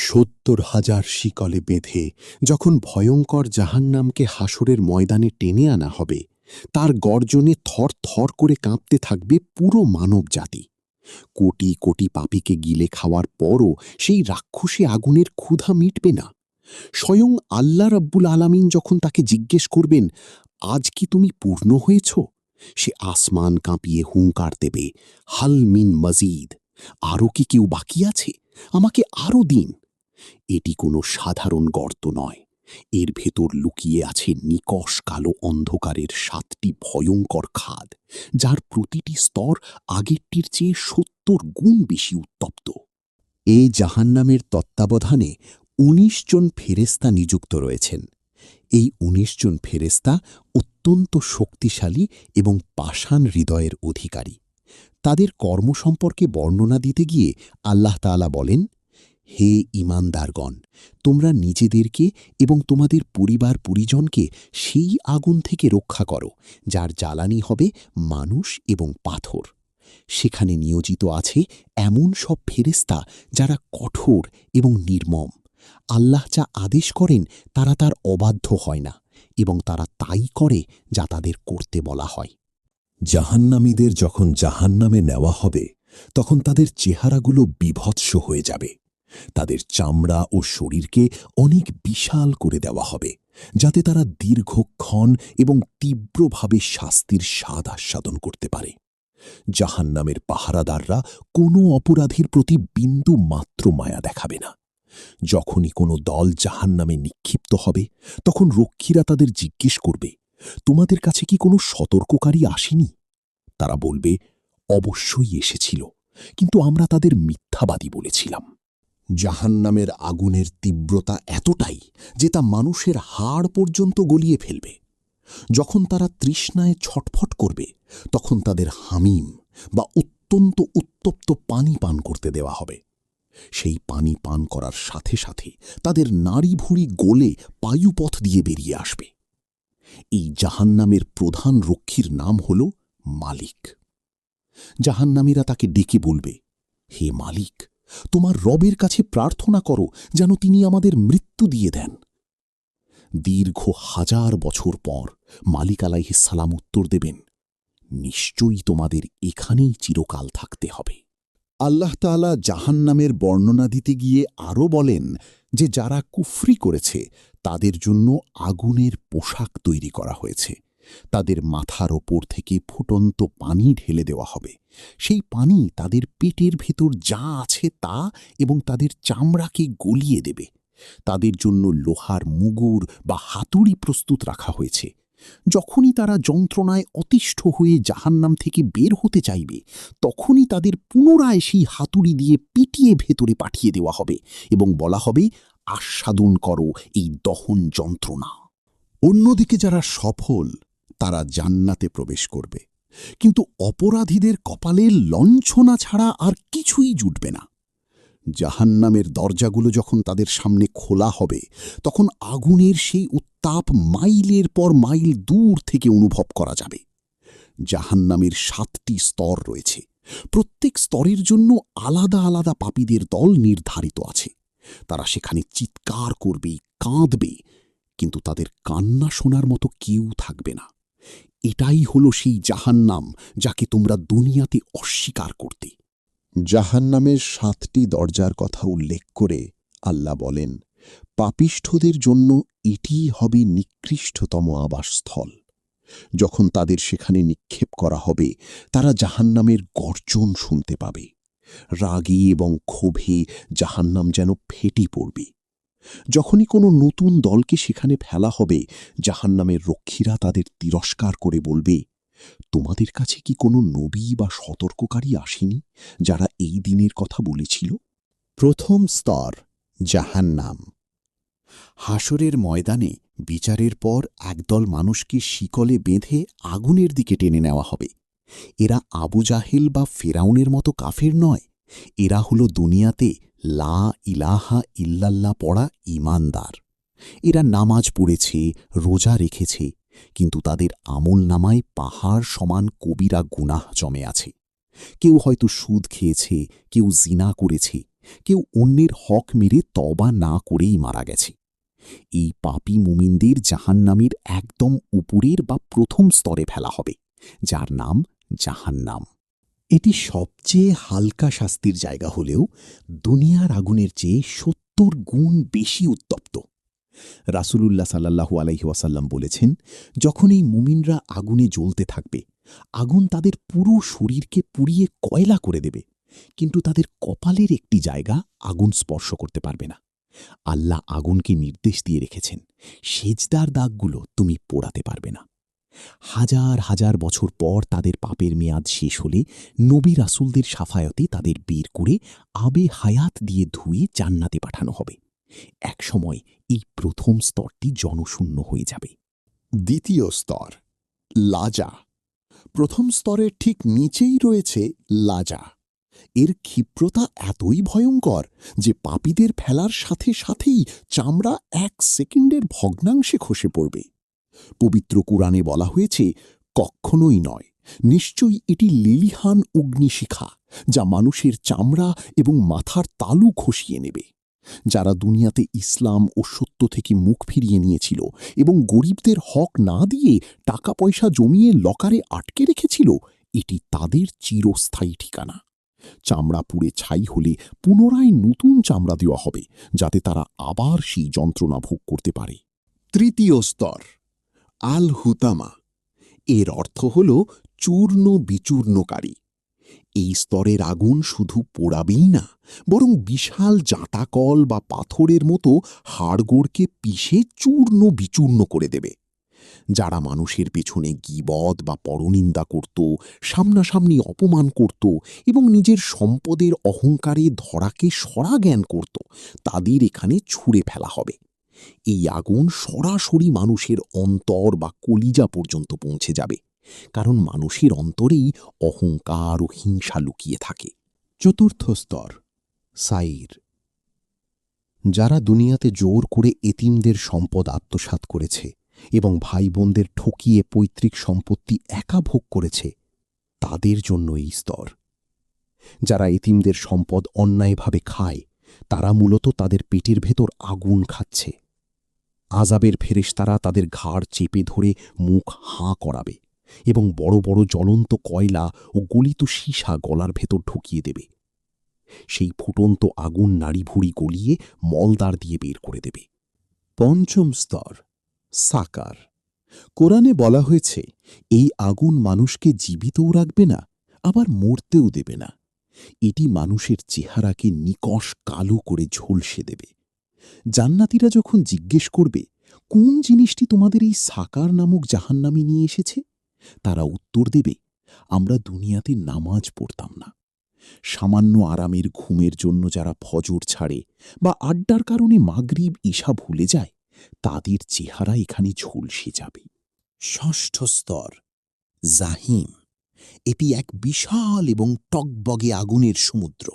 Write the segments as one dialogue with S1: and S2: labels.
S1: ৭০,০০০ শিকলে বেঁধে যখন ভয়ঙ্কর জাহান্নামকে হাসরের ময়দানে টেনে আনা হবে, তার গর্জনে থর থর করে কাঁপতে থাকবে পুরো মানবজাতি। কোটি কোটি পাপীকে গিলে খাওয়ার পরও সেই রাক্ষসী আগুনের ক্ষুধা মিটবে না। স্বয়ং আল্লাহ রাব্বুল আলামিন যখন তাকে জিজ্ঞেস করবেন, আজ কি তুমি পূর্ণ হয়েছ, সে আসমান কাঁপিয়ে হুঙ্কার দেবে, হাল মিন মজিদ, আরও কি কেউ বাকি আছে, আমাকে আরও দিন। এটি কোনো সাধারণ গর্ত নয়, এর ভেতর লুকিয়ে আছে নিকষ কালো অন্ধকারের ৭টি ভয়ঙ্কর খাদ, যার প্রতিটি স্তর আগেরটির চেয়ে ৭০ গুণ বেশি উত্তপ্ত। এই জাহান্নামের তত্ত্বাবধানে ১৯ জন ফেরেশতা নিযুক্ত রয়েছেন। এই ১৯ জন ফেরেশতা অত্যন্ত শক্তিশালী এবং পাষাণ হৃদয়ের অধিকারী। তাদের কর্ম সম্পর্কে বর্ণনা দিতে গিয়ে আল্লাহ তাআলা বলেন, হে ঈমানদারগণ, তোমরা নিজেদেরকে এবং তোমাদের পরিবার পরিজনকে সেই আগুন থেকে রক্ষা করো যার জ্বালানি হবে মানুষ এবং পাথর। সেখানে নিয়োজিত আছে এমন সব ফেরেশতা যারা কঠোর এবং নির্মম। আল্লাহ যা আদেশ করেন তারা তার অবাধ্য হয় না, এবং তারা তাই করে যা তাদের করতে বলা হয়। জাহান্নামীদের যখন জাহান্নামে নেওয়া হবে, তখন তাদের চেহারাগুলো বিভৎস হয়ে যাবে। তাদের চামড়া ও শরীরকে অনেক বিশাল করে দেওয়া হবে, যাতে তারা দীর্ঘক্ষণ এবং তীব্রভাবে শাস্তির স্বাদ আস্বাদন করতে পারে। জাহান্নামের পাহারাদাররা কোনো অপরাধীর প্রতি বিন্দু মাত্র মায়া দেখাবে না। যখনই কোনো দল জাহান্নামে নিক্ষিপ্ত হবে, তখন রক্ষীরা তাদের জিজ্ঞেস করবে, তোমাদের কাছে কি কোনো সতর্ককারী আসেনি? তারা বলবে, অবশ্যই এসেছিল, কিন্তু আমরা তাদের মিথ্যাবাদী বলেছিলাম। জাহান্নামের আগুনের তীব্রতা এতটাই যে তা মানুষের হাড় পর্যন্ত গলিয়ে ফেলবে। যখন তারা তৃষ্ণায় ছটফট করবে, তখন তাদের হামিম বা অত্যন্ত উত্তপ্ত পানি পান করতে দেওয়া হবে। সেই পানি পান করার সাথে সাথে তাদের নাড়ি ভুঁড়ি গলে পায়ুপথ দিয়ে বেরিয়ে আসবে। এই জাহান্নামের প্রধান রক্ষীর নাম হল মালিক। জাহান্নামীরা তাকে ডেকে বলবে, হে মালিক, তোমার রবের কাছে প্রার্থনা করো যেন তিনি আমাদের মৃত্যু দিয়ে দেন। দীর্ঘ ১০০০ বছর পর মালিক আলাইহিস সালাম উত্তর দেবেন, নিশ্চয়ই তোমাদের এখানেই চিরকাল থাকতে হবে। আল্লাহ তাআলা জাহান্নামের বর্ণনা দিতে গিয়ে আরও বলেন যে যারা কুফরি করেছে তাদের জন্য আগুনের পোশাক তৈরি করা হয়েছে। তাদের মাথার ওপর থেকে ফুটন্ত পানি ঢেলে দেওয়া হবে। সেই পানি তাদের পেটের ভেতর যা আছে তা এবং তাদের চামড়াকে গলিয়ে দেবে। তাদের জন্য লোহার মুগুর বা হাতুড়ি প্রস্তুত রাখা হয়েছে। যখনই তারা যন্ত্রণায় অতিষ্ঠ হয়ে জাহান্নাম থেকে বের হতে চাইবে, তখনই তাদের পুনরায় সেই হাতুড়ি দিয়ে পিটিয়ে ভেতরে পাঠিয়ে দেওয়া হবে এবং বলা হবে, আস্বাদন করো এই দহন যন্ত্রণা। অন্যদিকে যারা সফল, তারা জান্নাতে প্রবেশ করবে, কিন্তু অপরাধীদের কপালে লঞ্ছনা ছাড়া আর কিছুই জুটবে না। জাহান্নামের দরজাগুলো যখন তাদের সামনে খোলা হবে, তখন আগুনের সেই উত্তাপ মাইলের পর মাইল দূর থেকে অনুভব করা যাবে। জাহান্নামের ৭টি স্তর রয়েছে। প্রত্যেক স্তরের জন্য আলাদা আলাদা পাপীদের দল নির্ধারিত আছে। তারা সেখানে চিৎকার করবে, কাঁদবে, কিন্তু তাদের কান্না শোনার মতো কেউ থাকবে না। এটাই হলো সেই জাহান্নাম যাকে তোমরা দুনিয়াতে অস্বীকার করতে। জাহান্নামের ৭টি দরজার কথা উল্লেখ করে আল্লাহ বলেন, পাপিষ্ঠদের জন্য এটিই হবে নিকৃষ্টতম আবাসস্থল। যখন তাদের সেখানে নিক্ষেপ করা হবে, তারা জাহান্নামের গর্জন শুনতে পাবে। রাগে এবং ক্ষোভে জাহান্নাম যেন ফেটে পড়বে। যখনই কোনো নতুন দলকে সেখানে ফেলা হবে, জাহান্নামের রক্ষীরা তাদের তিরস্কার করে বলবে, তোমাদের কাছে কি কোনো নবী বা সতর্ককারী আসেনি যারা এই দিনের কথা বলেছিল? প্রথম স্তর জাহান্নাম। হাসরের ময়দানে বিচারের পর একদল মানুষকে শিকলে বেঁধে আগুনের দিকে টেনে নেওয়া হবে। এরা আবু জাহেল বা ফেরাউনের মতো কাফের নয়। এরা হলো দুনিয়াতে লা ইলাহা ইল্লাল্লাহ পড়া ঈমানদার। এরা নামাজ পড়েছে, রোজা রেখেছে, কিন্তু তাদের আমল নামায় পাহাড় সমান কবিরা গুনাহ জমে আছে। কেউ হয়তো সুদ খেয়েছে, কেউ জিনা করেছে, কেউ অন্যের হক মেরে তওবা না করেই মারা গেছে। এই পাপী মুমিনদের জাহান্নামের একদম উপরের বা প্রথম স্তরে ফেলা হবে, যার নাম জাহান্নাম। এটি সবচেয়ে হালকা শাস্তির জায়গা হলেও দুনিয়ার আগুনের চেয়ে ৭০ গুণ বেশি উত্তপ্ত। রাসূলুল্লাহ সাল্লাল্লাহু আলাইহি ওয়াসাল্লাম বলেছেন, যখন এই মুমিনরা আগুনে জ্বলতে থাকবে, আগুন তাদের পুরো শরীরকে পুড়িয়ে কয়লা করে দেবে, কিন্তু তাদের কপালের একটি জায়গা আগুন স্পর্শ করতে পারবে না। আল্লাহ আগুনকে নির্দেশ দিয়ে রেখেছেন, সেজদার দাগগুলো তুমি পোড়াতে পারবে না। হাজার হাজার বছর পর তাদের পাপের মেয়াদ শেষ হলে নবী রাসূলদের শাফায়াতে তাদের বের করে আবে হায়াত দিয়ে ধুয়ে জান্নাতে পাঠানো হবে। একসময় এই প্রথম স্তরটি জনশূন্য হয়ে যাবে। দ্বিতীয় স্তর, লাজা। প্রথম স্তরের ঠিক নিচেই রয়েছে লাজা। এর ক্ষিপ্রতা এতই ভয়ঙ্কর যে পাপীদের ফেলার সাথে সাথেই চামড়া ১ সেকেন্ডের ভগ্নাংশে খসে পড়বে। পবিত্র কুরআনে বলা হয়েছে, কখনোই নয়, নিশ্চয়ই এটি লেলিহান অগ্নিশিখা, যা মানুষের চামড়া এবং মাথার তালু খসিয়ে নেবে। যারা দুনিয়াতে ইসলাম ও সত্য থেকে মুখ ফিরিয়ে নিয়েছিল এবং গরিবদের হক না দিয়ে টাকা পয়সা জমিয়ে লকারে আটকে রেখেছিল, এটি তাদের চিরস্থায়ী ঠিকানা। চামড়া পুড়ে ছাই হলে পুনরায় নতুন চামড়া দেওয়া হবে, যাতে তারা আবার সেই যন্ত্রণা ভোগ করতে পারে। তৃতীয় স্তর, আল হুতামা। এর অর্থ হল চূর্ণ বিচূর্ণকারী। এই স্তরের আগুন শুধু পোড়াবেই না, বরং বিশাল জাঁতাকল বা পাথরের মতো হাড়গোড়কে পিষে চূর্ণ বিচূর্ণ করে দেবে। যারা মানুষের পেছনে গীবত বা পরনিন্দা করত, সামনাসামনি অপমান করত এবং নিজের সম্পদের অহংকারে ধরাকে সরা জ্ঞান করত, তাদের এখানে ছুঁড়ে ফেলা হবে। এই আগুন সরাসরি মানুষের অন্তর বা কলিজা পর্যন্ত পৌঁছে যাবে, কারণ মানুষের অন্তরেই অহংকার ও হিংসা লুকিয়ে থাকে। চতুর্থ স্তর, সাইর। যারা দুনিয়াতে জোর করে এতিমদের সম্পদ আত্মসাৎ করেছে এবং ভাই বোনদের ঠকিয়ে পৈতৃক সম্পত্তি একা ভোগ করেছে, তাদের জন্য এই স্তর। যারা এতিমদের সম্পদ অন্যায়ভাবে খায়, তারা মূলত তাদের পেটের ভেতর আগুন খাচ্ছে। আযাবের ফেরেশতারা তাদের ঘাড় চেপে ধরে মুখ হাঁ করাবে এবং বড় বড় জ্বলন্ত কয়লা ও গলিত সীসা গলার ভেতর ঢুকিয়ে দেবে। সেই ফুটন্ত আগুন নাড়িভুড়ি গলিয়ে মলদ্বার দিয়ে বের করে দেবে। পঞ্চম স্তর, সাকার। কোরআনে বলা হয়েছে, এই আগুন মানুষকে জীবিতও রাখবে না, আবার মরতেও দেবে না। এটি মানুষের চেহারাকে নিকষ কালো করে ঝলসে দেবে। জান্নাতীরা যখন জিজ্ঞেস করবে, কোন জিনিসটি তোমাদের এই সাকার নামক জাহান্নামে নিয়ে এসেছে, তারা উত্তর দেবে, আমরা দুনিয়াতে নামাজ পড়তাম না। সামান্য আরামের ঘুমের জন্য যারা ফজর ছাড়ে বা আড্ডার কারণে মাগরিব ঈশা ভুলে যায়, তাদের চেহারা এখানে ঝলসে যাবে। ষষ্ঠ স্তর, জাহিম। এটি এক বিশাল এবং টগবগে আগুনের সমুদ্র।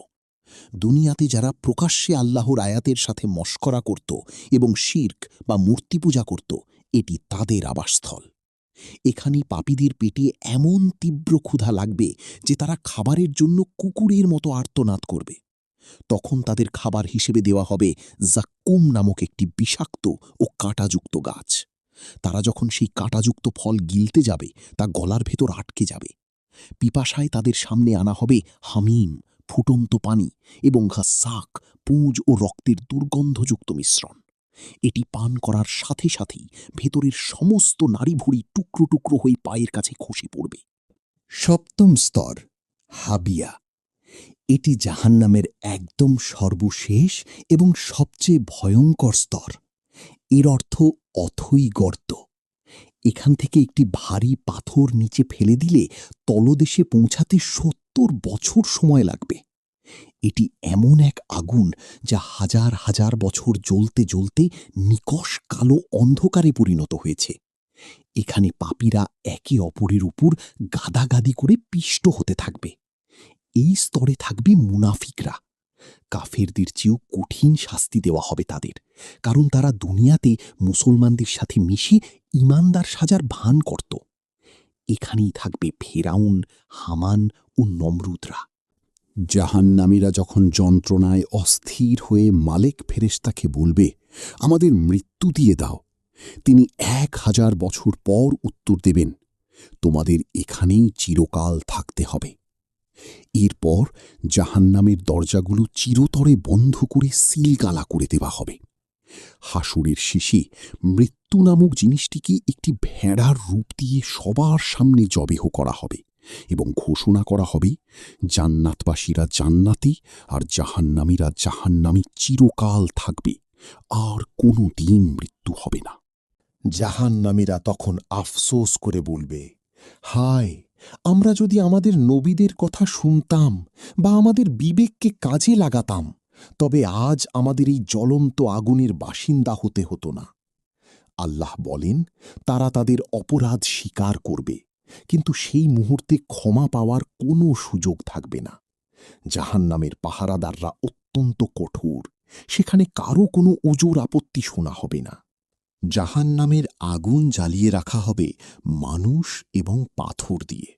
S1: দুনিয়াতে যারা প্রকাশ্যে আল্লাহর আয়াতের সাথে মশকরা করত এবং শিরক বা মূর্তি পূজা করত, এটি তাদের আবাসস্থল। এখানে পাপীদের পেটে এমন তীব্র ক্ষুধা লাগবে যে তারা খাবারের জন্য কুকুরের মতো আর্তনাদ করবে। তখন তাদের খাবার হিসেবে দেওয়া হবে জাক্কুম নামক একটি বিষাক্ত ও কাঁটাযুক্ত গাছ। তারা যখন সেই কাঁটাযুক্ত ফল গিলতে যাবে, তা গলার ভেতর আটকে যাবে। পিপাসায় তাদের সামনে আনা হবে হামিম, ফুটন্ত পানি, এবং ঘাসাক, পুঁজ ও রক্তের দুর্গন্ধযুক্ত মিশ্রণ। এটি পান করার সাথে সাথেই ভেতরের সমস্ত নাড়িভুড়ি টুকরো টুকরো হয়ে পায়ের কাছে খসে পড়বে। সপ্তম স্তর, হাবিয়া। এটি জাহান্নামের একদম সর্বশেষ এবং সবচেয়ে ভয়ঙ্কর স্তর। এর অর্থ অথৈ গর্ত। এখান থেকে একটি ভারী পাথর নিচে ফেলে দিলে তলদেশে পৌঁছাতে ৭০ বছর সময় লাগবে। এটি এমন এক আগুন যা হাজার হাজার বছর জ্বলতে জ্বলতে নিকষ কালো অন্ধকারে পরিণত হয়েছে। এখানে পাপীরা একে অপরের উপর গাদাগাদি করে পিষ্ট হতে থাকবে। এই স্তরে থাকবে মুনাফিকরা। কাফেরদের চেয়েও কঠিন শাস্তি দেওয়া হবে তাদের, কারণ তারা দুনিয়াতে মুসলমানদের সাথে মিশে ঈমানদার সাজার ভান করত। এখানেই থাকবে ফেরাউন, হামান ও নমরুদরা। জাহান্নামীরা যখন যন্ত্রণায় অস্থির হয়ে মালেক ফেরেশতাকে বলবে, আমাদের মৃত্যু দিয়ে দাও, তিনি 1000 বছর পর উত্তর দেবেন, তোমাদের এখানেই চিরকাল থাকতে হবে। এরপর জাহান্নামের দরজাগুলো চিরতরে বন্ধ করে সিলগালা করে দেওয়া হবে। হাসুরের শেষে মৃত্যু নামক জিনিসটিকে একটি ভেড়ার রূপ দিয়ে সবার সামনে জবেহ করা হবে এবং ঘোষণা করা হবে, জান্নাতবাসীরা জান্নাতি আর জাহান্নামীরা জাহান্নামী চিরকাল থাকবে, আর কোনো দিন মৃত্যু হবে না।
S2: জাহান্নামীরা তখন আফসোস করে বলবে, হায়, আমরা যদি আমাদের নবীদের কথা শুনতাম বা আমাদের বিবেককে কাজে লাগাতাম, তবে আজ আমাদের এই জ্বলন্ত আগুনের বাসিন্দা হতে হতো না। আল্লাহ বলেন, তারা তাদের অপরাধ স্বীকার করবে, কিন্তু সেই মুহূর্তে ক্ষমা পাওয়ার কোনো সুযোগ থাকবে না। জাহান্নামের পাহারাদাররা অত্যন্ত কঠোর, সেখানে কারও কোনো ওজোর আপত্তি শোনা হবে না।
S1: জাহান্নামের আগুন জ্বালিয়ে রাখা হবে মানুষ এবং পাথর দিয়ে।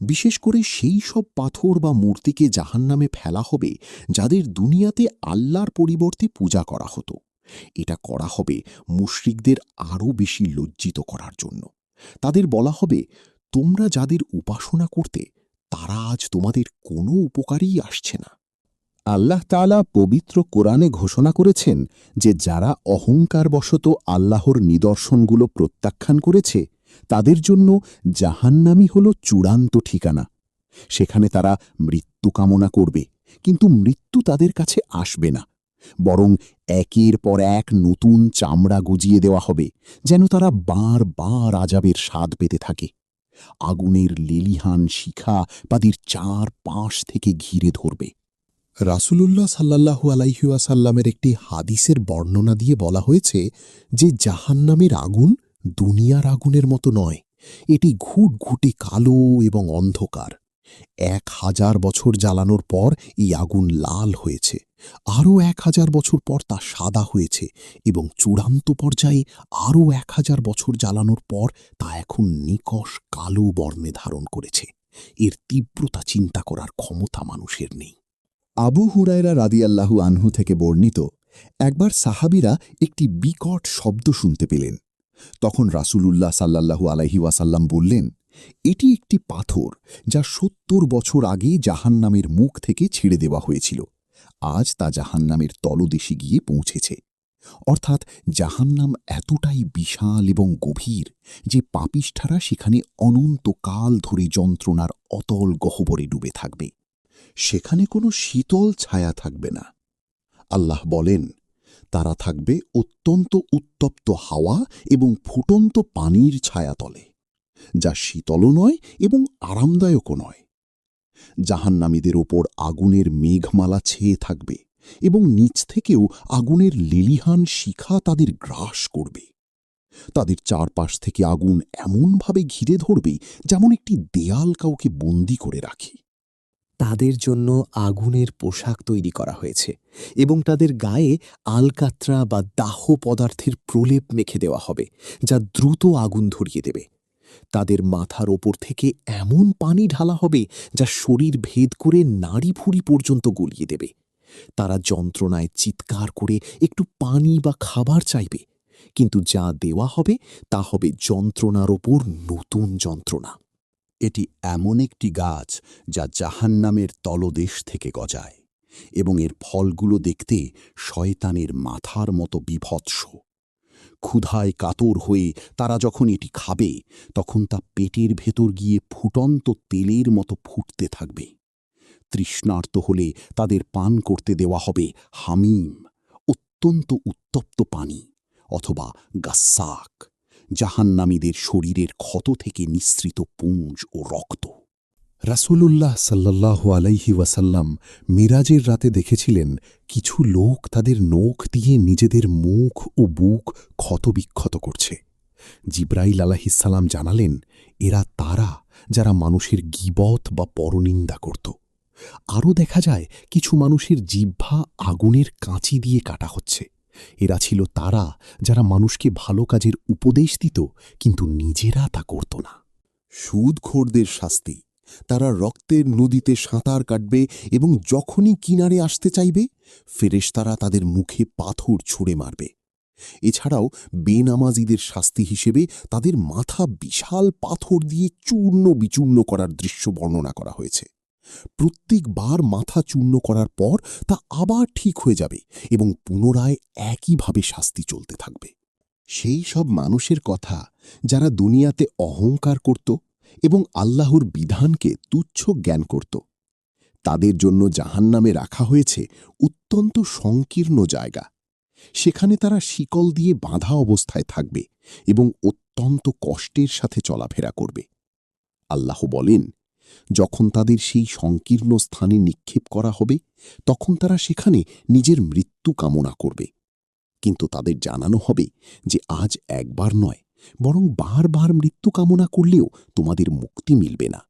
S1: বিশেষ করে সেই সব পাথর বা মূর্তিকে জাহান্নামে ফেলা হবে যাদের দুনিয়াতে আল্লাহর পরিবর্তে পূজা করা হতো। এটা করা হবে মুশরিকদের আরও বেশি লজ্জিত করার জন্য। তাদের বলা হবে, তোমরা যাদের উপাসনা করতে তারা আজ তোমাদের কোনো উপকারেই আসছে না। আল্লাহ তাআলা পবিত্র কোরআনে ঘোষণা করেছেন যে যারা অহংকারবশত আল্লাহর নিদর্শনগুলো প্রত্যাখ্যান করেছে তাদের জন্য জাহান্নামই হল চূড়ান্ত ঠিকানা। সেখানে তারা মৃত্যু কামনা করবে, কিন্তু মৃত্যু তাদের কাছে আসবে না, বরং একের পর এক নতুন চামড়া গজিয়ে দেওয়া হবে, যেন তারা বার বার আযাবের স্বাদ পেতে থাকে। আগুনের লেলিহান শিখা তাদের চারপাশ থেকে ঘিরে ধরবে। রাসূলুল্লাহ সাল্লাল্লাহু আলাইহি ওয়াসাল্লামের একটি হাদিসের বর্ণনা দিয়ে বলা হয়েছে যে জাহান্নামের আগুন দুনিয়ার আগুনের মতো নয়, এটি ঘুটঘুটে কালো এবং অন্ধকার। 1000 বছর জ্বালানোর পর এই আগুন লাল হয়েছে, আরও 1000 বছর পর তা সাদা হয়েছে এবং চূড়ান্ত পর্যায়ে আরও 1000 বছর জ্বালানোর পর তা এখন নিকষ কালো বর্ণে ধারণ করেছে। এর তীব্রতা চিন্তা করার ক্ষমতা মানুষের নেই। আবু হুরায়রা রাদিয়াল্লাহু আনহু থেকে বর্ণিত, একবার সাহাবীরা একটি বিকট শব্দ শুনতে পেলেন। তখন রাসূলুল্লাহ সাল্লাল্লাহু আলাইহি ওয়াসাল্লাম বললেন, এটি একটি পাথর যা 70 বছর আগে জাহান্নামের মুখ থেকে ছেড়ে দেওয়া হয়েছিল। আজ তা জাহান্নামের তলদেশে গিয়ে পৌঁছেছে। অর্থাৎ জাহান্নাম এতটাই বিশাল এবং গভীর যে পাপিষ্ঠারা সেখানে অনন্তকাল ধরে যন্ত্রণার অতল গহ্বরে ডুবে থাকবে। সেখানে কোনো শীতল ছায়া থাকবে না। আল্লাহ বলেন, তারা থাকবে অত্যন্ত উত্তপ্ত হাওয়া এবং ফুটন্ত পানির ছায়াতলে, যা শীতলও নয় এবং আরামদায়কও নয়। জাহান্নামীদের ওপর আগুনের মেঘমালা ছেয়ে থাকবে এবং নিচ থেকেও আগুনের লেলিহান শিখা তাদের গ্রাস করবে। তাদের চারপাশ থেকে আগুন এমনভাবে ঘিরে ধরবে যেমন একটি দেয়াল কাউকে বন্দী করে রাখে।
S3: তাদের জন্য আগুনের পোশাক তৈরি করা হয়েছে এবং তাদের গায়ে আলকাত্রা বা দাহ পদার্থের প্রলেপ মেখে দেওয়া হবে, যা দ্রুত আগুন ধরিয়ে দেবে। তাদের মাথার ওপর থেকে এমন পানি ঢালা হবে যা শরীর ভেদ করে নাড়ি ভুঁড়ি পর্যন্ত গলিয়ে দেবে। তারা যন্ত্রণায় চিৎকার করে একটু পানি বা খাবার চাইবে, কিন্তু যা দেওয়া হবে তা হবে যন্ত্রণার ওপর নতুন যন্ত্রণা।
S1: এটি এমন একটি গাছ যা জাহান্নামের তলদেশ থেকে গজায় এবং এর ফলগুলো দেখতে শয়তানের মাথার মতো বিভৎস। ক্ষুধায় কাতর হয়ে তারা যখন এটি খাবে তখন তা পেটের ভেতর গিয়ে ফুটন্ত তেলের মতো ফুটতে থাকবে। তৃষ্ণার্ত হলে তাদের পান করতে দেওয়া হবে হামিম, অত্যন্ত উত্তপ্ত পানি, অথবা গাস্সাক, জাহান্নামীদের শরীরের ক্ষত থেকে নিঃসৃত পুঞ্জ ও রক্ত। রাসূলুল্লাহ সাল্লাল্লাহু আলাইহি ওয়াসাল্লাম মিরাজের রাতে দেখেছিলেন কিছু লোক তাদের নখ দিয়ে নিজেদের মুখ ও বুক ক্ষতবিক্ষত করছে। জিব্রাইল আলাইহিসসালাম জানালেন, এরা তারা যারা মানুষের গীবত বা পরনিন্দা করত। আরও দেখা যায় কিছু মানুষের জিহ্বা আগুনের কাঁচি দিয়ে কাটা হচ্ছে। এরা ছিল তারা যারা মানুষকে ভালো কাজের উপদেশ দিত কিন্তু নিজেরা তা করত না। সুদখোরদের শাস্তি
S2: তারা রক্তের নদীতে সাঁতার কাটবে এবং যখনই কিনারে আসতে চাইবে ফেরেশতারা তাদের মুখে পাথর ছুঁড়ে মারবে। এছাড়াও বেনামাজিদের শাস্তি হিসেবে তাদের মাথা বিশাল পাথর দিয়ে চূর্ণ বিচূর্ণ করার দৃশ্য বর্ণনা করা হয়েছে। প্রত্যেকবার মাথা চূর্ণ করার পর তা আবার ঠিক হয়ে যাবে এবং পুনরায় একইভাবে শাস্তি চলতে থাকবে।
S1: সেই সব মানুষের কথা যারা দুনিয়াতে অহংকার করত এবং আল্লাহর বিধানকে তুচ্ছ জ্ঞান করত, তাদের জন্য জাহান্নামে রাখা হয়েছে অত্যন্ত সংকীর্ণ জায়গা। সেখানে তারা শিকল দিয়ে বাঁধা অবস্থায় থাকবে এবং অত্যন্ত কষ্টের সাথে চলাফেরা করবে। আল্লাহ বলেন, যখন তাদের সেই সংকীর্ণ স্থানে নিক্ষেপ করা হবে তখন তারা সেখানে নিজের মৃত্যু কামনা করবে, কিন্তু তাদের জানানো হবে যে আজ একবার নয় বরং বারবার মৃত্যু কামনা করলেও তোমাদের মুক্তি মিলবে না।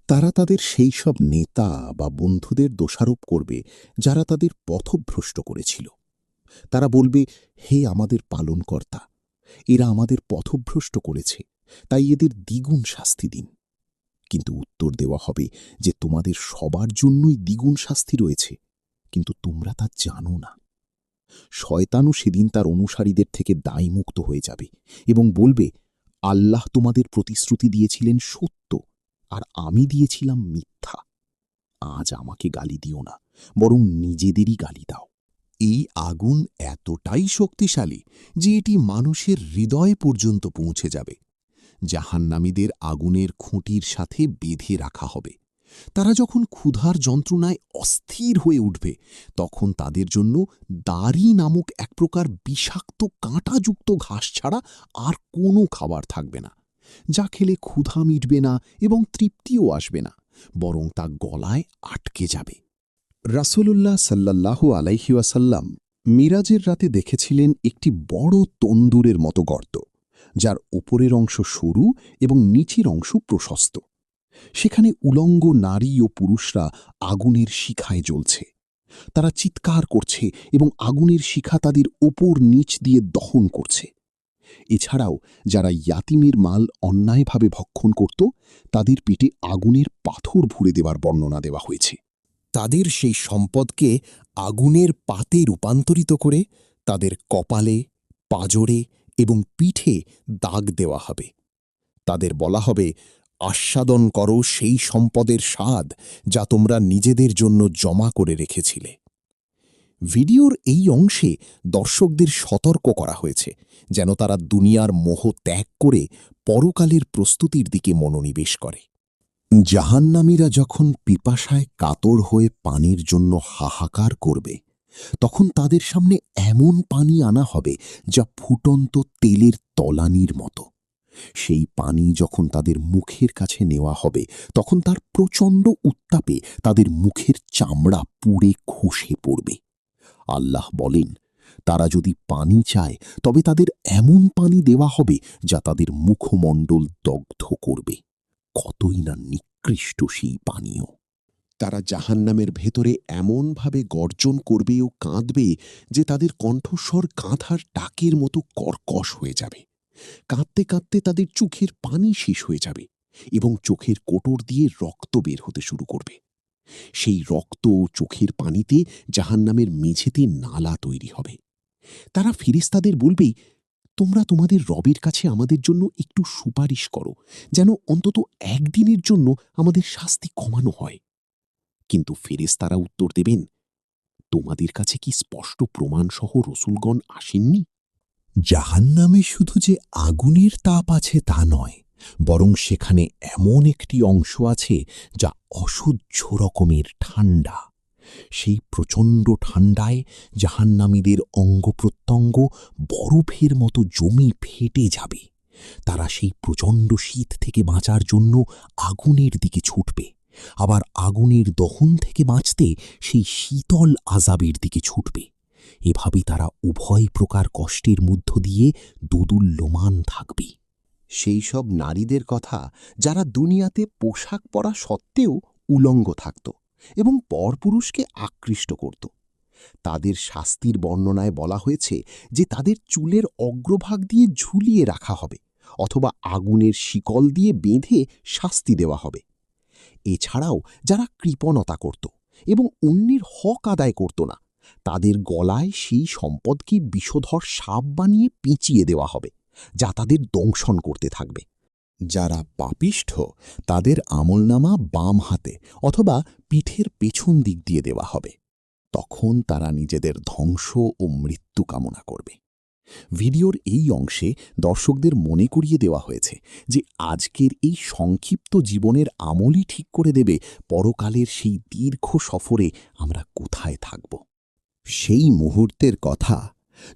S2: তারা তাদের সেই সব নেতা বা বন্ধুদের দোষারোপ করবে যারা তাদের পথভ্রষ্ট করেছিল। তারা বলবে, হে আমাদের পালনকর্তা, এরা আমাদের পথভ্রষ্ট করেছে, তাই এদের দ্বিগুণ শাস্তি দিন। কিন্তু উত্তর দেওয়া হবে যে তোমাদের সবার জন্যই দ্বিগুণ শাস্তি রয়েছে, কিন্তু তোমরা তা জানো না। শয়তানও সেদিন তার অনুসারীদের থেকে দায়মুক্ত হয়ে যাবে এবং বলবে, আল্লাহ তোমাদের প্রতিশ্রুতি দিয়েছিলেন সত্য, আর আমি দিয়েছিলাম মিথ্যা। আজ আমাকে গালি দিও না, বরং নিজেদেরই গালি দাও।
S1: এই আগুন এতটাই শক্তিশালী যে এটি মানুষের হৃদয় পর্যন্ত পৌঁছে যাবে। জাহান্নামীদের আগুনের খুঁটির সাথে বেঁধে রাখা হবে। তারা যখন ক্ষুধার যন্ত্রণায় অস্থির হয়ে উঠবে তখন তাদের জন্য দাড়ি নামক এক প্রকার বিষাক্ত কাঁটাযুক্ত ঘাস ছাড়া আর কোনো খাবার থাকবে না, যা খেলে ক্ষুধা মিটবে না এবং তৃপ্তিও আসবে না, বরং তা গলায় আটকে যাবে। রাসূলুল্লাহ সাল্লাল্লাহু আলাইহি ওয়াসাল্লাম মিরাজের রাতে দেখেছিলেন একটি বড় তন্দুরের মতো গর্ত, যার উপরের অংশ সরু এবং নিচের অংশ প্রশস্ত। সেখানে উলঙ্গ নারী ও পুরুষরা আগুনের শিখায় জ্বলছে। তারা চিৎকার করছে এবং আগুনের শিখা তাদের ওপর নিচ দিয়ে দহন করছে। এছাড়াও যারা ইয়াতিমের মাল অন্যায়ভাবে ভক্ষণ করত তাদের পেটে আগুনের পাথর ভরে দেওয়ার বর্ণনা দেওয়া হয়েছে।
S3: তাদের সেই সম্পদকে আগুনের পাতে রূপান্তরিত করে তাদের কপালে, পাঁজরে এবং পিঠে দাগ দেওয়া হবে। তাদের বলা হবে, আস্বাদন করো সেই সম্পদের স্বাদ যা তোমরা নিজেদের জন্য জমা করে রেখেছিলে। ভিডিওর এই অংশে দর্শকদের সতর্ক করা হয়েছে যেন তারা দুনিয়ার মোহ ত্যাগ করে পরকালের প্রস্তুতির দিকে মনোনিবেশ করে।
S2: জাহান্নামীরা যখন পিপাসায় কাতর হয়ে পানির জন্য হাহাকার করবে তখন তাদের সামনে এমন পানি আনা হবে যা ফুটন্ত তেলের তলানির মতো। সেই পানি যখন তাদের মুখের কাছে নেওয়া হবে তখন তার প্রচণ্ড উত্তাপে তাদের মুখের চামড়া পুড়ে খসে পড়বে। আল্লাহ বলেন, তারা যদি পানি চায় তবে তাদের এমন পানি দেওয়া হবে যা তাদের মুখমণ্ডল দগ্ধ করবে। কতই না নিকৃষ্ট সেই পানীয়!
S1: তারা জাহান্নামের ভেতরে এমনভাবে গর্জন করবে ও কাঁদবে যে তাদের কণ্ঠস্বর কাঁথার টাকের মতো কর্কশ হয়ে যাবে। কাঁদতে কাঁদতে তাদের চোখের পানি শেষ হয়ে যাবে এবং চোখের কোটর দিয়ে রক্ত বের হতে শুরু করবে। সেই রক্ত ও চোখের পানিতে জাহান্নামের মেঝেতে নালা তৈরি হবে। তারা ফেরেশতাদের বলবে, তোমরা তোমাদের রবের কাছে আমাদের জন্য একটু সুপারিশ করো, যেন অন্তত একদিনের জন্য আমাদের শাস্তি কমানো হয়। কিন্তু ফেরেশতারা উত্তর দেবেন, তোমাদের কাছে কি স্পষ্ট প্রমাণসহ রসূলগণ আসেননি?
S2: জাহান্নামে শুধু যে আগুনের তাপ আছে তা নয়, বরং সেখানে এমন একটি অংশ আছে যা অসহ্য রকমের ঠান্ডা। সেই প্রচণ্ড ঠান্ডায় জাহান্নামীদের অঙ্গপ্রত্যঙ্গ বরফের মতো জমি ফেটে যাবে। তারা সেই প্রচণ্ড শীত থেকে বাঁচার জন্য আগুনের দিকে ছুটবে, আবার আগুনের দহন থেকে বাঁচতে সেই শীতল আযাবের দিকে ছুটবে। এভাবে তারা উভয় প্রকার কষ্টের মধ্য দিয়ে দোদুল্যমান থাকবে।
S1: সেই সব নারীদের কথা যারা দুনিয়াতে পোশাক পরা সত্ত্বেও উলঙ্গ থাকত এবং পরপুরুষকে আকৃষ্ট করত। তাদের শাস্তির বর্ণনায় বলা হয়েছে যে তাদের চুলের অগ্রভাগ দিয়ে ঝুলিয়ে রাখা হবে অথবা আগুনের শিকল দিয়ে বেঁধে শাস্তি দেওয়া হবে।
S2: এছাড়াও যারা কৃপণতা করত এবং অন্যের হক আদায় করত না, তাদের গলায় সেই সম্পদকে বিষধর সাপ বানিয়ে পেঁচিয়ে দেওয়া হবে, যা তাদের দংশন করতে থাকবে। যারা পাপিষ্ঠ তাদের আমলনামা বাম হাতে অথবা পিঠের পেছন দিক দিয়ে দেওয়া হবে। তখন তারা নিজেদের ধ্বংস ও মৃত্যু কামনা করবে। ভিডিওর এই অংশে দর্শকদের মনে করিয়ে দেওয়া হয়েছে যে আজকের এই সংক্ষিপ্ত জীবনের আমলই ঠিক করে দেবে পরকালের সেই দীর্ঘ সফরে আমরা কোথায় থাকব। সেই মুহূর্তের কথা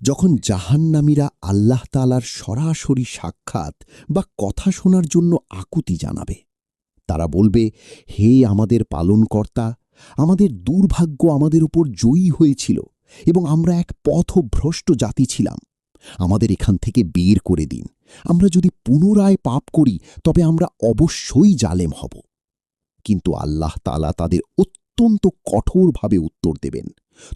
S2: যখন জাহান্নামীরা আল্লাহ তাআলার সরাসরি সাক্ষাৎ বা কথা শোনার জন্য আকুতি জানাবে। তারা বলবে, হে আমাদের পালনকর্তা, আমাদের দুর্ভাগ্য আমাদের উপর জয়ী হয়েছিল এবং আমরা এক পথভ্রষ্ট জাতি ছিলাম। আমাদের এখান থেকে বের করে দিন। আমরা যদি পুনরায় পাপ করি তবে আমরা অবশ্যই জালেম হব। কিন্তু আল্লাহ তাআলা তাদের অত্যন্ত কঠোরভাবে উত্তর দেবেন,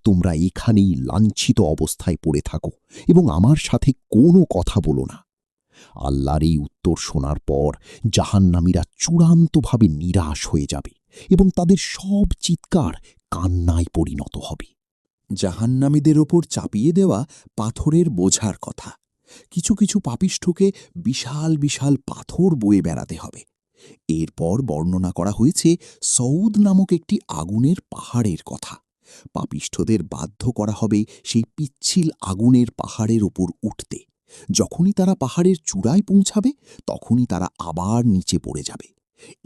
S2: তোমরা এখানেই লাঞ্ছিত অবস্থায় পড়ে থাকো এবং আমার সাথে কোনো কথা বলো না। আল্লাহর এই উত্তর শোনার পর জাহান্নামীরা চূড়ান্তভাবে নিরাশ হয়ে যাবে এবং তাদের সব চিৎকার কান্নায় পরিণত হবে। জাহান্নামীদের ওপর চাপিয়ে দেওয়া পাথরের বোঝার কথা। কিছু কিছু পাপিষ্ঠকে বিশাল বিশাল পাথর বয়ে বেড়াতে হবে। এরপর বর্ণনা করা হয়েছে সৌদ নামক একটি আগুনের পাহাড়ের কথা। পাপিষ্ঠদের বাধ্য করা হবে সেই পিচ্ছিল আগুনের পাহাড়ের ওপর উঠতে। যখনই তারা পাহাড়ের চূড়ায় পৌঁছাবে তখনই তারা আবার নিচে পড়ে যাবে।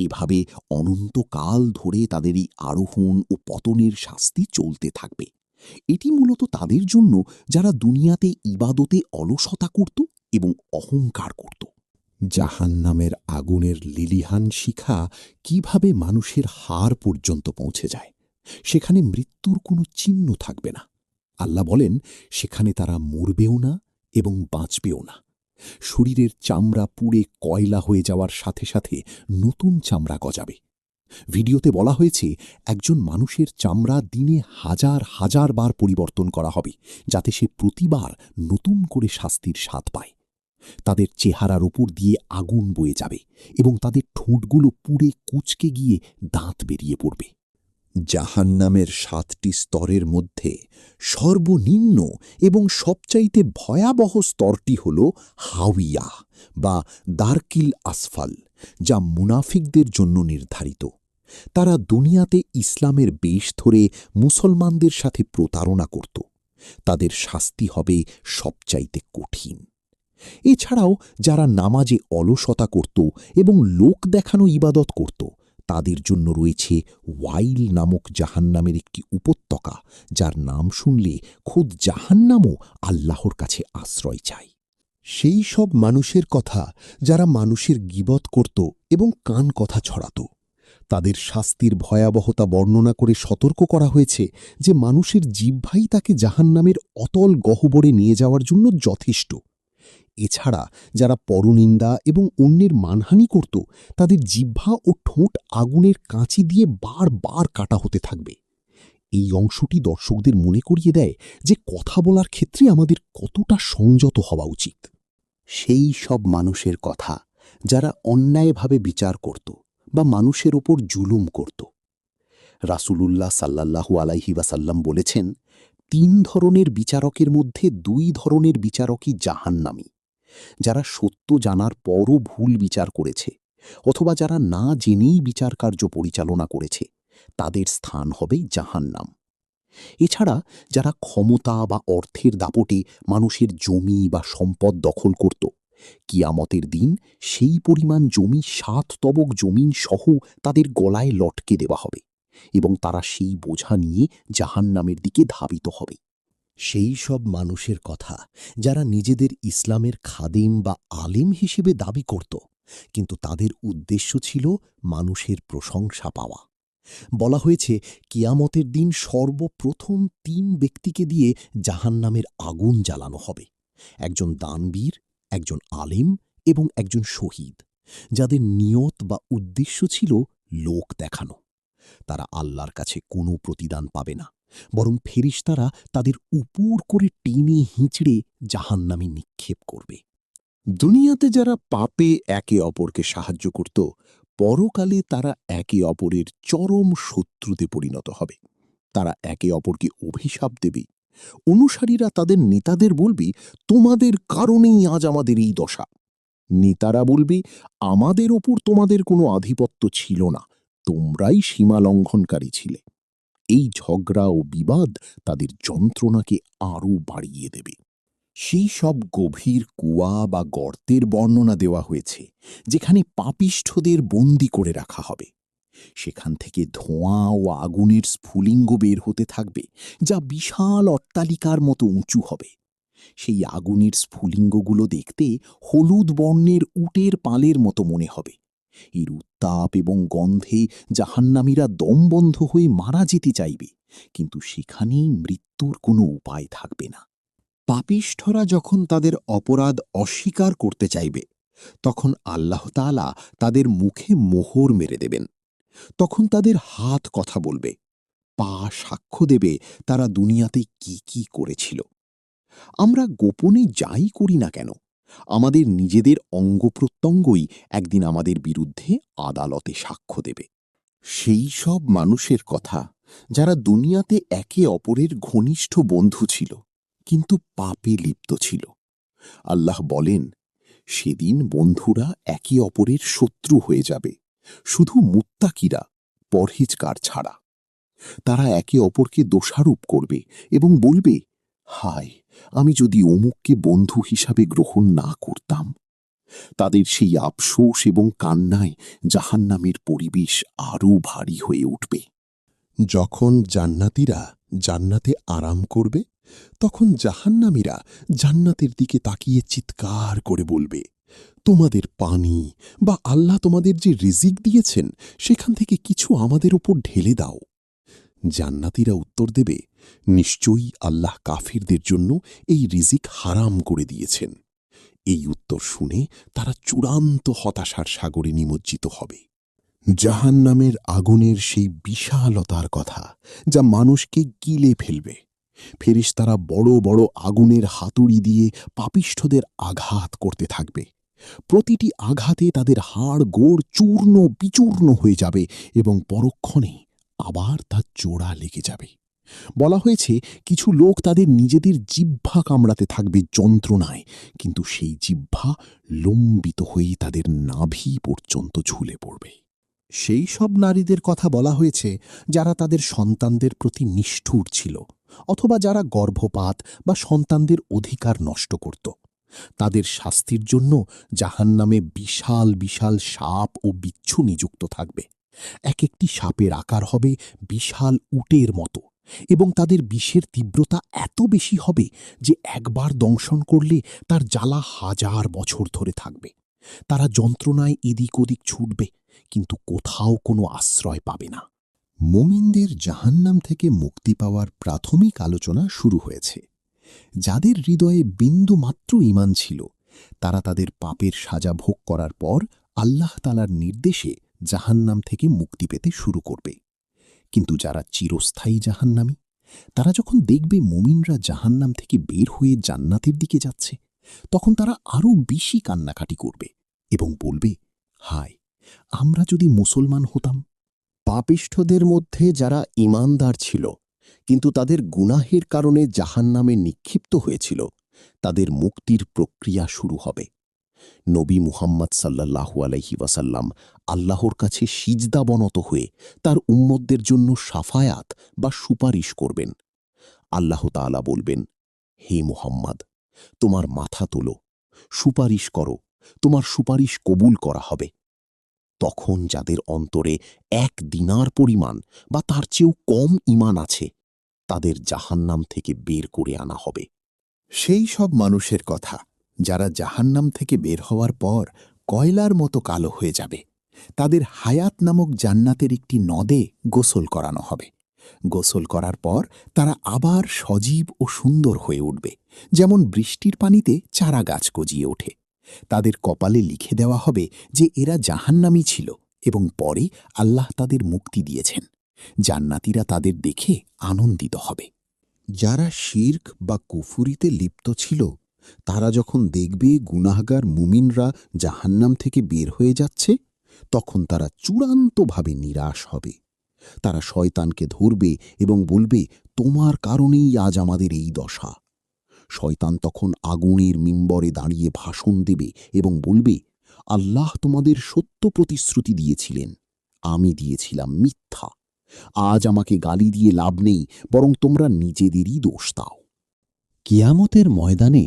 S2: এভাবে অনন্তকাল ধরে তাদের এই আরোহণ ও পতনের শাস্তি চলতে থাকবে। এটি মূলত তাদের জন্য যারা দুনিয়াতে ইবাদতে অলসতা করত এবং অহংকার করত। জাহান্নামের আগুনের লিলিহান শিখা কিভাবে মানুষের হাড় পর্যন্ত পৌঁছে যায়। সেখানে মৃত্যুর কোনো চিহ্ন থাকবে না। আল্লাহ বলেন, সেখানে তারা মরবেও না এবং বাঁচবেও না। শরীরের চামড়া পুড়ে কয়লা হয়ে যাওয়ার সাথে সাথে নতুন চামড়া গজাবে। ভিডিওতে বলা হয়েছে একজন মানুষের চামড়া দিনে হাজার হাজার বার পরিবর্তন করা হবে, যাতে সে প্রতিবার নতুন করে শাস্তির স্বাদ পায়। তাদের চেহারার ওপর দিয়ে আগুন বয়ে যাবে এবং তাদের ঠোঁটগুলো পুড়ে কুঁচকে গিয়ে দাঁত বেরিয়ে পড়বে। জাহান্নামের ৭টি স্তরের মধ্যে সর্বনিম্ন এবং সবচাইতে ভয়াবহ স্তরটি হল হাউইয়া বা দারকিল আসফাল, যা মুনাফিকদের জন্য নির্ধারিত। তারা দুনিয়াতে ইসলামের বেশ ধরে মুসলমানদের সাথে প্রতারণা করত। তাদের শাস্তি হবে সবচাইতে কঠিন। এছাড়াও যারা নামাজে অলসতা করত এবং লোক দেখানো ইবাদত করত, তাদের জন্য রয়েছে ওয়াইল নামক জাহান্নামের একটি উপত্যকা, যার নাম শুনলে খোদ জাহান্নামও আল্লাহর কাছে আশ্রয় চায়। সেই সব মানুষের কথা যারা মানুষের গীবত করত এবং কান কথা ছড়াত। তাদের শাস্তির ভয়াবহতা বর্ণনা করে সতর্ক করা হয়েছে যে মানুষের জিহ্বাই তাকে জাহান্নামের অতল গহ্বরে নিয়ে যাওয়ার জন্য যথেষ্ট। এছাড়া যারা পরনিন্দা এবং অন্যের মানহানি করত, তাদের জিহ্বা ও ঠোঁট আগুনের কাঁচি দিয়ে বারবার কাটা হতে থাকবে। এই অংশটি দর্শকদের মনে করিয়ে দেয় যে কথা বলার ক্ষেত্রে আমাদের কতটা সংযত হওয়া উচিত। সেই সব মানুষের কথা যারা অন্যায়ভাবে বিচার করত বা মানুষের ওপর জুলুম করত। রাসূলুল্লাহ সাল্লাল্লাহু আলাইহি ওয়াসাল্লাম বলেছেন, ৩ ধরনের বিচারকের মধ্যে ২ ধরনের বিচারকই জাহান্নামী। যারা সত্য জানার পরও ভুল বিচার করেছে অথবা যারা না জেনেই বিচার কার্য পরিচালনা করেছে, তাদের স্থান হবে জাহান্নাম। এছাড়া যারা ক্ষমতা বা অর্থের দাপটে মানুষের জমি বা সম্পদ দখল করত, কিয়ামতের দিন সেই পরিমাণ জমি ৭ তবক জমিন সহ তাদের গলায় লটকে দেওয়া হবে এবং তারা সেই বোঝা নিয়ে জাহান্নামের দিকে ধাবিত হবে। সেই সব মানুষের কথা যারা নিজেদের ইসলামের খাদেম বা আলেম হিসেবে দাবি করত, কিন্তু তাদের উদ্দেশ্য ছিল মানুষের প্রশংসা পাওয়া। বলা হয়েছে কিয়ামতের দিন সর্বপ্রথম ৩ ব্যক্তিকে দিয়ে জাহান্নামের আগুন জ্বালানো হবে: একজন দানবীর, একজন আলেম এবং একজন শহীদ, যাদের নিয়ত বা উদ্দেশ্য ছিল লোক দেখানো। তারা আল্লাহর কাছে কোনো প্রতিদান পাবে না, বরং ফেরেশতারা তাদের উপর করে টেনে হিঁচড়ে জাহান্নামে নিক্ষেপ করবে। দুনিয়াতে যারা পাপে একে অপরকে সাহায্য করত, পরকালে তারা একে অপরের চরম শত্রুতে পরিণত হবে। তারা একে অপরকে অভিশাপ দেবে। অনুসারীরা তাদের নেতাদের বলবে, তোমাদের কারণেই আজ আমাদের এই দশা। নেতারা বলবে, আমাদের ওপর তোমাদের কোনো আধিপত্য ছিল না, তোমরাই সীমা লঙ্ঘনকারী ছিলে। এই ঝগড়া ও বিবাদ তাদের যন্ত্রণাকে আরও বাড়িয়ে দেবে। সেই সব গভীর কুয়া বা গর্তের বর্ণনা দেওয়া হয়েছে, যেখানে পাপিষ্ঠদের বন্দী করে রাখা হবে। সেখান থেকে ধোঁয়া ও আগুনের স্ফুলিঙ্গ বের হতে থাকবে, যা বিশাল অট্টালিকার মতো উঁচু হবে। সেই আগুনের স্ফুলিঙ্গগুলো দেখতে হলুদ বর্ণের উটের পালের মতো মনে হবে। এর উত্তাপ এবং গন্ধে জাহান্নামীরা দমবন্ধ হয়ে মারা যেতে চাইবে, কিন্তু সেখানেই মৃত্যুর কোনো উপায় থাকবে না। পাপিষ্ঠরা যখন তাদের অপরাধ অস্বীকার করতে চাইবে, তখন আল্লাহ তাআলা তাদের মুখে মোহর মেরে দেবেন। তখন তাদের হাত কথা বলবে, পা সাক্ষ্য দেবে তারা দুনিয়াতে কি কি করেছিল। আমরা গোপনে যাই করি না কেন, আমাদের নিজেদের অঙ্গপ্রত্যঙ্গই একদিন আমাদের বিরুদ্ধে আদালতে সাক্ষ্য দেবে। সেই সব মানুষের কথা যারা দুনিয়াতে একে অপরের ঘনিষ্ঠ বন্ধু ছিল, কিন্তু পাপে লিপ্ত ছিল। আল্লাহ বলেন, সেদিন বন্ধুরা একে অপরের শত্রু হয়ে যাবে, শুধু মুত্তাকিরা, পরহেজগার ছাড়া। তারা একে অপরকে দোষারোপ করবে এবং বলবে, হায়, আমি যদি অমুককে বন্ধু হিসাবে গ্রহণ না করতাম। তাদের সেই আফসোস এবং কান্নায় জাহান্নামের পরিবেশ আরও ভারী হয়ে উঠবে। যখন জান্নাতীরা জান্নাতে আরাম করবে, তখন জাহান্নামীরা জান্নাতের দিকে তাকিয়ে চিৎকার করে বলবে, তোমাদের পানি বা আল্লাহ তোমাদের যে রিজিক দিয়েছেন সেখান থেকে কিছু আমাদের ওপর ঢেলে দাও। জান্নাতীরা উত্তর দেবে, নিশ্চয়ই আল্লাহ কাফিরদের জন্য এই রিজিক হারাম করে দিয়েছেন। এই উত্তর শুনে তারা চূড়ান্ত হতাশার সাগরে নিমজ্জিত হবে। জাহান্নামের আগুনের সেই বিশালতার কথা, যা মানুষকে গিলে ফেলবে। ফেরেশতারা বড় বড় আগুনের হাতুড়ি দিয়ে পাপিষ্ঠদের আঘাত করতে থাকবে। প্রতিটি আঘাতে তাদের হাড় গোড় চূর্ণ বিচূর্ণ হয়ে যাবে এবং পরক্ষণে আবার তা জোড়া লেগে যাবে। বলা হয়েছে, কিছু লোক তাদের নিজেদের জিহ্বা কামড়াতে থাকবে যন্ত্রণায়, কিন্তু সেই জিহ্বা লম্বিত হয়ে তাদের নাভি পর্যন্ত ঝুলে পড়বে। সেই সব নারীদের কথা বলা হয়েছে যারা তাদের সন্তানদের প্রতি নিষ্ঠুর ছিল, অথবা যারা গর্ভপাত বা সন্তানদের অধিকার নষ্ট করত। তাদের শাস্তির জন্য জাহান্নামে বিশাল বিশাল সাপ ও বিচ্ছু নিযুক্ত থাকবে। এক একটি সাপের আকার হবে বিশাল উটের মতো, এবং তাদের বিষের তীব্রতা এত বেশি হবে যে একবার দংশন করলে তার জ্বালা 1000 বছর ধরে থাকবে। তারা যন্ত্রণায় এদিক ওদিক ছুটবে, কিন্তু কোথাও কোনো আশ্রয় পাবে না। মুমিনদের জাহান্নাম থেকে মুক্তি পাওয়ার প্রাথমিক আলোচনা শুরু হয়েছে। যাদের হৃদয়ে বিন্দুমাত্র ঈমান ছিল, তারা তাদের পাপের সাজা ভোগ করার পর আল্লাহ তাআলার নির্দেশে জাহান্নাম থেকে মুক্তি পেতে শুরু করবে। কিন্তু যারা চিরস্থায়ী জাহান্নামী, তারা যখন দেখবে মুমিনরা জাহান্নাম থেকে বের হয়ে জান্নাতের দিকে যাচ্ছে, তখন তারা আরও বেশি কান্নাকাটি করবে এবং বলবে, হায়, আমরা যদি মুসলমান হতাম। পাপিষ্ঠদের মধ্যে যারা ঈমানদার ছিল কিন্তু তাদের গুনাহের কারণে জাহান্নামে নিক্ষিপ্ত হয়েছিল, তাদের মুক্তির প্রক্রিয়া শুরু হবে। নবী মুহাম্মদ সাল্লাল্লাহু আলাইহি ওয়াসাল্লাম আল্লাহর কাছে সিজদাবনত হয়ে তার উম্মতদের জন্য শাফায়াত বা সুপারিশ করবেন। আল্লাহ তাআলা বলবেন, হে মুহাম্মদ, তোমার মাথা তোলো, সুপারিশ করো, তোমার সুপারিশ কবুল করা হবে। তখন যাদের অন্তরে 1 দিনার পরিমাণ বা তার চেয়েও কম ঈমান আছে, তাদের জাহান্নাম থেকে বের করে আনা হবে। সেই সব মানুষের কথা যারা জাহান্নাম থেকে বের হওয়ার পর কয়লার মতো কালো হয়ে যাবে। তাদের হায়াত নামক জান্নাতের একটি নদে গোসল করানো হবে। গোসল করার পর তারা আবার সজীব ও সুন্দর হয়ে উঠবে, যেমন বৃষ্টির পানিতে চারা গাছ গজিয়ে ওঠে। তাদের কপালে লিখে দেওয়া হবে যে এরা জাহান্নামী ছিল এবং পরে আল্লাহ তাদের মুক্তি দিয়েছেন। জান্নাতীরা তাদের দেখে আনন্দিত হবে। যারা শিরক বা কুফুরিতে লিপ্ত ছিল, তারা যখন দেখবে গুনাহগার মুমিনরা জাহান্নাম থেকে বের হয়ে যাচ্ছে,
S1: তখন তারা চূড়ান্তভাবে নিরাশ হবে। তারা শয়তানকে ধরবে এবং বলবে, তোমার কারণেই আজ আমাদের এই দশা। শয়তান তখন আগুনের মিম্বরে দাঁড়িয়ে ভাষণ দেবে এবং বলবে, আল্লাহ তোমাদের সত্য প্রতিশ্রুতি দিয়েছিলেন, আমি দিয়েছিলাম মিথ্যা। আজ আমাকে গালি দিয়ে লাভ নেই, বরং তোমরা নিজেদেরই দোষ দাও।
S3: কিয়ামতের ময়দানে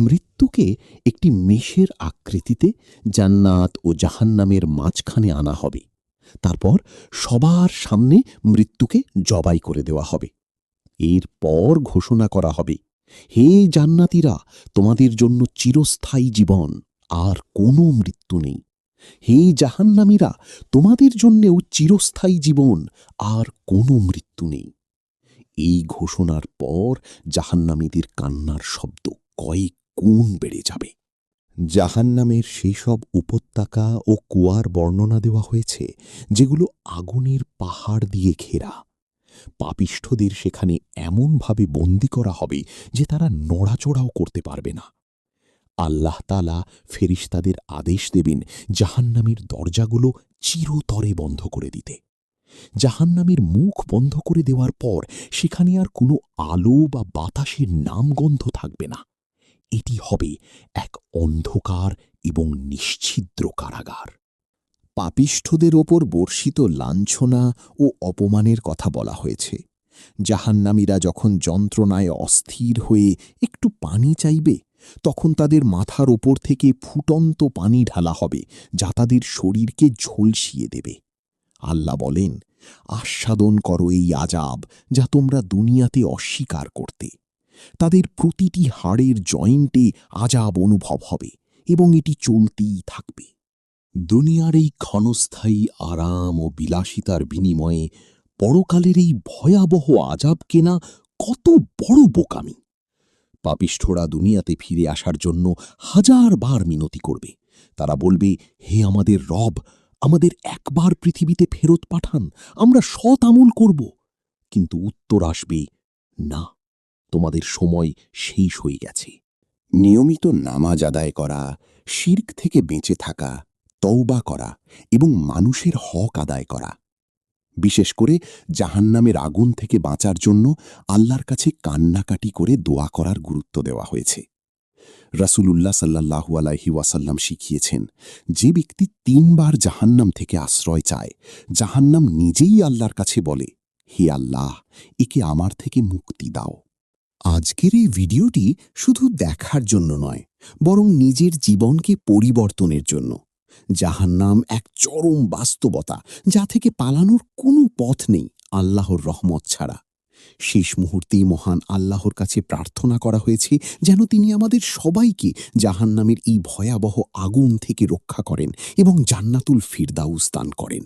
S3: মৃত্যুকে একটি মেষের আকৃতিতে জান্নাত ও জাহান্নামের মাঝখানে আনা হবে। তারপর সবার সামনে মৃত্যুকে জবাই করে দেওয়া হবে। এরপর ঘোষণা করা হবে, হে জান্নাতীরা, তোমাদের জন্য চিরস্থায়ী জীবন, আর কোনো মৃত্যু নেই। হে জাহান্নামীরা, তোমাদের জন্যেও চিরস্থায়ী জীবন, আর কোনো মৃত্যু নেই। এই ঘোষণার পর জাহান্নামীদের কান্নার শব্দ কয়েক গুণ বেড়ে যাবে। জাহান্নামের সেই সব উপত্যকা ও কুয়ার বর্ণনা দেওয়া হয়েছে যেগুলো আগুনের পাহাড় দিয়ে ঘেরা। পাপিষ্ঠদের সেখানে এমনভাবে বন্দী করা হবে যে তারা নড়াচড়াও করতে পারবে না। আল্লাহ তাআলা ফেরেশতাদের আদেশ দেবেন জাহান্নামের দরজাগুলো চিরতরে বন্ধ করে দিতে। জাহান্নামের মুখ বন্ধ করে দেওয়ার পর সেখানে আর কোনো আলো বা বাতাসের নামগন্ধ থাকবে না। এটি হবে এক অন্ধকার এবং নিশ্ছিদ্র কারাগার। পাপিষ্ঠদের ওপর বর্ষিত লাঞ্ছনা ও অপমানের কথা বলা হয়েছে। জাহান্নামীরা যখন যন্ত্রণায় অস্থির হয়ে একটু পানি চাইবে, তখন তাদের মাথার ওপর থেকে ফুটন্ত পানি ঢালা হবে, যা তাদের শরীরকে ঝলসিয়ে দেবে। আল্লাহ বলেন, আস্বাদন করো এই আযাব যা তোমরা দুনিয়াতে অস্বীকার করতে। তাদের প্রতিটি হাড়ের জয়েন্টে আযাব অনুভব হবে এবং এটি চলতেই থাকবে। দুনিয়ার এই ক্ষণস্থায়ী আরাম ও বিলাসিতার বিনিময়ে পরকালের এই ভয়াবহ আযাব কেনা কত বড় বোকামি! পাপিষ্ঠরা দুনিয়াতে ফিরে আসার জন্য হাজারবার মিনতি করবে। তারা বলবে, হে আমাদের রব, আমাদের একবার পৃথিবীতে ফেরত পাঠান, আমরা সৎ আমল করব। কিন্তু উত্তর আসবে, না, তোমাদের সময় শেষ হয়ে গেছে। নিয়মিত নামাজ আদায় করা, শিরক থেকে বেঁচে থাকা, তওবা করা এবং মানুষের হক আদায় করা, বিশেষ করে জাহান্নামের আগুন থেকে বাঁচার জন্য আল্লাহর কাছে কান্নাকাটি করে দোয়া করার গুরুত্ব দেওয়া হয়েছে। রাসূলুল্লাহ সাল্লাল্লাহু আলাইহি ওয়াসাল্লাম শিখিয়েছেন, যে ব্যক্তি ৩ বার জাহান্নাম থেকে আশ্রয় চায়, জাহান্নাম নিজেই আল্লাহর কাছে বলে, হে আল্লাহ, একে আমার থেকে মুক্তি দাও। আজকের এই ভিডিওটি শুধু দেখার জন্য নয়, বরং নিজের জীবনকে পরিবর্তনের জন্য। জাহান্নাম এক চরম বাস্তবতা, যা থেকে পালানোর কোনো পথ নেই আল্লাহর রহমত ছাড়া। শেষ মুহূর্তেই মহান আল্লাহর কাছে প্রার্থনা করা হয়েছে যেন তিনি আমাদের সবাইকে জাহান্নামের এই ভয়াবহ আগুন থেকে রক্ষা করেন এবং জান্নাতুল ফিরদাউস দান করেন।